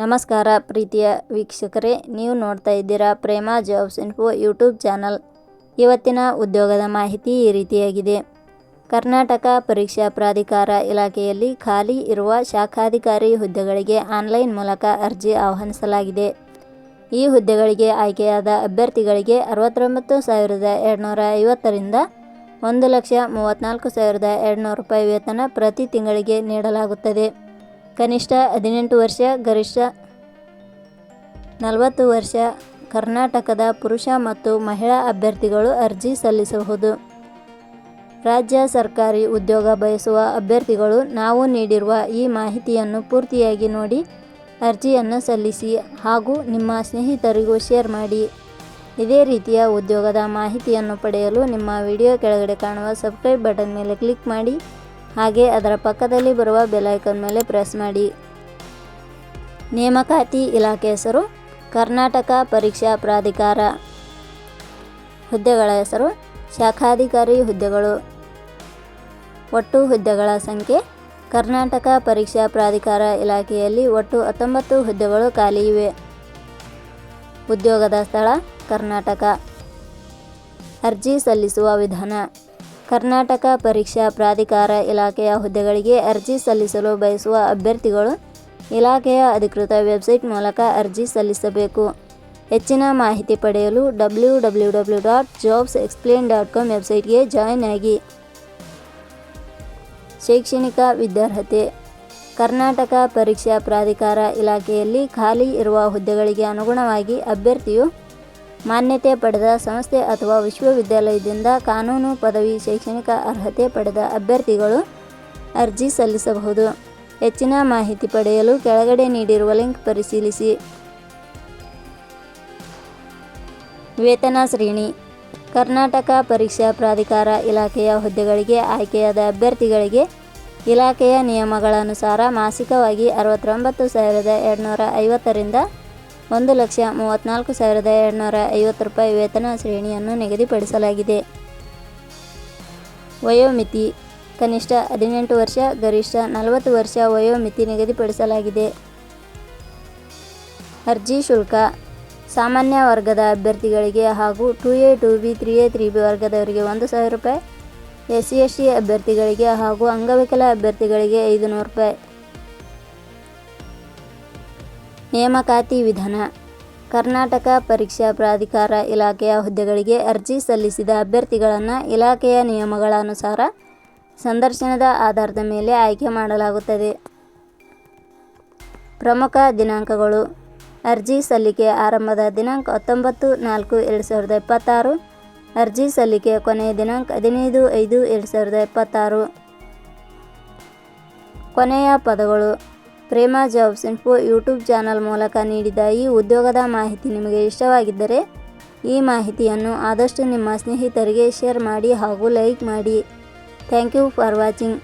ನಮಸ್ಕಾರ ಪ್ರೀತಿಯ ವೀಕ್ಷಕರೇ, ನೀವು ನೋಡ್ತಾ ಇದ್ದೀರಾ ಪ್ರೇಮ ಜಾಬ್ಸ್ ಇನ್ಫೋ ಯೂಟ್ಯೂಬ್ ಚಾನಲ್. ಇವತ್ತಿನ ಉದ್ಯೋಗದ ಮಾಹಿತಿ ಈ ರೀತಿಯಾಗಿದೆ. ಕರ್ನಾಟಕ ಪರೀಕ್ಷಾ ಪ್ರಾಧಿಕಾರ ಇಲಾಖೆಯಲ್ಲಿ ಖಾಲಿ ಇರುವ ಶಾಖಾಧಿಕಾರಿ ಹುದ್ದೆಗಳಿಗೆ ಆನ್ಲೈನ್ ಮೂಲಕ ಅರ್ಜಿ ಆಹ್ವಾನಿಸಲಾಗಿದೆ. ಈ ಹುದ್ದೆಗಳಿಗೆ ಆಯ್ಕೆಯಾದ ಅಭ್ಯರ್ಥಿಗಳಿಗೆ 69,250 ರಿಂದ 1,34,200 ರೂಪಾಯಿ ವೇತನ ಪ್ರತಿ ತಿಂಗಳಿಗೆ ನೀಡಲಾಗುತ್ತದೆ. ಕನಿಷ್ಠ 18 ವರ್ಷ, ಗರಿಷ್ಠ 40 ವರ್ಷ ಕರ್ನಾಟಕದ ಪುರುಷ ಮತ್ತು ಮಹಿಳಾ ಅಭ್ಯರ್ಥಿಗಳು ಅರ್ಜಿ ಸಲ್ಲಿಸಬಹುದು. ರಾಜ್ಯ ಸರ್ಕಾರಿ ಉದ್ಯೋಗ ಬಯಸುವ ಅಭ್ಯರ್ಥಿಗಳು ನಾವು ನೀಡಿರುವ ಈ ಮಾಹಿತಿಯನ್ನು ಪೂರ್ತಿಯಾಗಿ ನೋಡಿ ಅರ್ಜಿಯನ್ನು ಸಲ್ಲಿಸಿ ಹಾಗೂ ನಿಮ್ಮ ಸ್ನೇಹಿತರಿಗೂ ಶೇರ್ ಮಾಡಿ. ಇದೇ ರೀತಿಯ ಉದ್ಯೋಗದ ಮಾಹಿತಿಯನ್ನು ಪಡೆಯಲು ನಿಮ್ಮ ವಿಡಿಯೋ ಕೆಳಗಡೆ ಕಾಣುವ ಸಬ್ಸ್ಕ್ರೈಬ್ ಬಟನ್ ಮೇಲೆ ಕ್ಲಿಕ್ ಮಾಡಿ, ಹಾಗೆ ಅದರ ಪಕ್ಕದಲ್ಲಿ ಬರುವ ಬೆಲ್ ಐಕಾನ್ ಮೇಲೆ ಪ್ರೆಸ್ ಮಾಡಿ. ನೇಮಕಾತಿ ಇಲಾಖೆ ಹೆಸರು ಕರ್ನಾಟಕ ಪರೀಕ್ಷಾ ಪ್ರಾಧಿಕಾರ. ಹುದ್ದೆಗಳ ಹೆಸರು ಶಾಖಾಧಿಕಾರಿ ಹುದ್ದೆಗಳು. ಒಟ್ಟು ಹುದ್ದೆಗಳ ಸಂಖ್ಯೆ ಕರ್ನಾಟಕ ಪರೀಕ್ಷಾ ಪ್ರಾಧಿಕಾರ ಇಲಾಖೆಯಲ್ಲಿ ಒಟ್ಟು 19 ಹುದ್ದೆಗಳು ಖಾಲಿ ಇವೆ. ಉದ್ಯೋಗದ ಸ್ಥಳ ಕರ್ನಾಟಕ. ಅರ್ಜಿ ಸಲ್ಲಿಸುವ ವಿಧಾನ. ಕರ್ನಾಟಕ ಪರೀಕ್ಷಾ ಪ್ರಾಧಿಕಾರ ಇಲಾಖೆಯ ಹುದ್ದೆಗಳಿಗೆ ಅರ್ಜಿ ಸಲ್ಲಿಸಲು ಬಯಸುವ ಅಭ್ಯರ್ಥಿಗಳು ಇಲಾಖೆಯ ಅಧಿಕೃತ ವೆಬ್ಸೈಟ್ ಮೂಲಕ ಅರ್ಜಿ ಸಲ್ಲಿಸಬೇಕು. ಹೆಚ್ಚಿನ ಮಾಹಿತಿ ಪಡೆಯಲು www.jobsexplain.com ವೆಬ್ಸೈಟ್ಗೆ ಜಾಯಿನ್ ಆಗಿ. ಶೈಕ್ಷಣಿಕ ವಿದ್ಯಾರ್ಹತೆ. ಕರ್ನಾಟಕ ಪರೀಕ್ಷಾ ಪ್ರಾಧಿಕಾರ ಇಲಾಖೆಯಲ್ಲಿ ಖಾಲಿ ಇರುವ ಹುದ್ದೆಗಳಿಗೆ ಅನುಗುಣವಾಗಿ ಅಭ್ಯರ್ಥಿಯು ಮಾನ್ಯತೆ ಪಡೆದ ಸಂಸ್ಥೆ ಅಥವಾ ವಿಶ್ವವಿದ್ಯಾಲಯದಿಂದ ಕಾನೂನು ಪದವಿ ಶೈಕ್ಷಣಿಕ ಅರ್ಹತೆ ಪಡೆದ ಅಭ್ಯರ್ಥಿಗಳು ಅರ್ಜಿ ಸಲ್ಲಿಸಬಹುದು. ಹೆಚ್ಚಿನ ಮಾಹಿತಿ ಪಡೆಯಲು ಕೆಳಗಡೆ ನೀಡಿರುವ ಲಿಂಕ್ ಪರಿಶೀಲಿಸಿ. ವೇತನ ಶ್ರೇಣಿ. ಕರ್ನಾಟಕ ಪರೀಕ್ಷಾ ಪ್ರಾಧಿಕಾರ ಇಲಾಖೆಯ ಹುದ್ದೆಗಳಿಗೆ ಆಯ್ಕೆಯಾದ ಅಭ್ಯರ್ಥಿಗಳಿಗೆ ಇಲಾಖೆಯ ನಿಯಮಗಳನುಸಾರ ಮಾಸಿಕವಾಗಿ 69,250 ರಿಂದ 1,34,250 ರೂಪಾಯಿ ವೇತನ ಶ್ರೇಣಿಯನ್ನು ನಿಗದಿಪಡಿಸಲಾಗಿದೆ. ವಯೋಮಿತಿ. ಕನಿಷ್ಠ 18 ವರ್ಷ, ಗರಿಷ್ಠ 40 ವರ್ಷ ವಯೋಮಿತಿ ನಿಗದಿಪಡಿಸಲಾಗಿದೆ. ಅರ್ಜಿ ಶುಲ್ಕ. ಸಾಮಾನ್ಯ ವರ್ಗದ ಅಭ್ಯರ್ಥಿಗಳಿಗೆ ಹಾಗೂ 2A, 2B, 3A, 3B ವರ್ಗದವರಿಗೆ 1,000 ರೂಪಾಯಿ, SC/ST ಅಭ್ಯರ್ಥಿಗಳಿಗೆ ಹಾಗೂ ಅಂಗವಿಕಲ ಅಭ್ಯರ್ಥಿಗಳಿಗೆ 500 ರೂಪಾಯಿ. ನೇಮಕಾತಿ ವಿಧಾನ. ಕರ್ನಾಟಕ ಪರೀಕ್ಷಾ ಪ್ರಾಧಿಕಾರ ಇಲಾಖೆಯ ಹುದ್ದೆಗಳಿಗೆ ಅರ್ಜಿ ಸಲ್ಲಿಸಿದ ಅಭ್ಯರ್ಥಿಗಳನ್ನು ಇಲಾಖೆಯ ನಿಯಮಗಳ ಅನುಸಾರ ಸಂದರ್ಶನದ ಆಧಾರದ ಮೇಲೆ ಆಯ್ಕೆ ಮಾಡಲಾಗುತ್ತದೆ. ಪ್ರಮುಖ ದಿನಾಂಕಗಳು. ಅರ್ಜಿ ಸಲ್ಲಿಕೆ ಆರಂಭದ ದಿನಾಂಕ 19/4/2026. ಅರ್ಜಿ ಸಲ್ಲಿಕೆ ಕೊನೆಯ ದಿನಾಂಕ 15/5/2026. ಕೊನೆಯ ಪದಗಳು. ಪ್ರೇಮ ಜಾಬ್ಸ್ ಇನ್ಫೋ ಯೂಟ್ಯೂಬ್ ಚಾನಲ್ ಮೂಲಕ ನೀಡಿದ ಈ ಉದ್ಯೋಗದ ಮಾಹಿತಿ ನಿಮಗೆ ಇಷ್ಟವಾಗಿದ್ದರೆ ಈ ಮಾಹಿತಿಯನ್ನು ಆದಷ್ಟು ನಿಮ್ಮ ಸ್ನೇಹಿತರಿಗೆ ಶೇರ್ ಮಾಡಿ ಹಾಗೂ ಲೈಕ್ ಮಾಡಿ. Thank you for watching.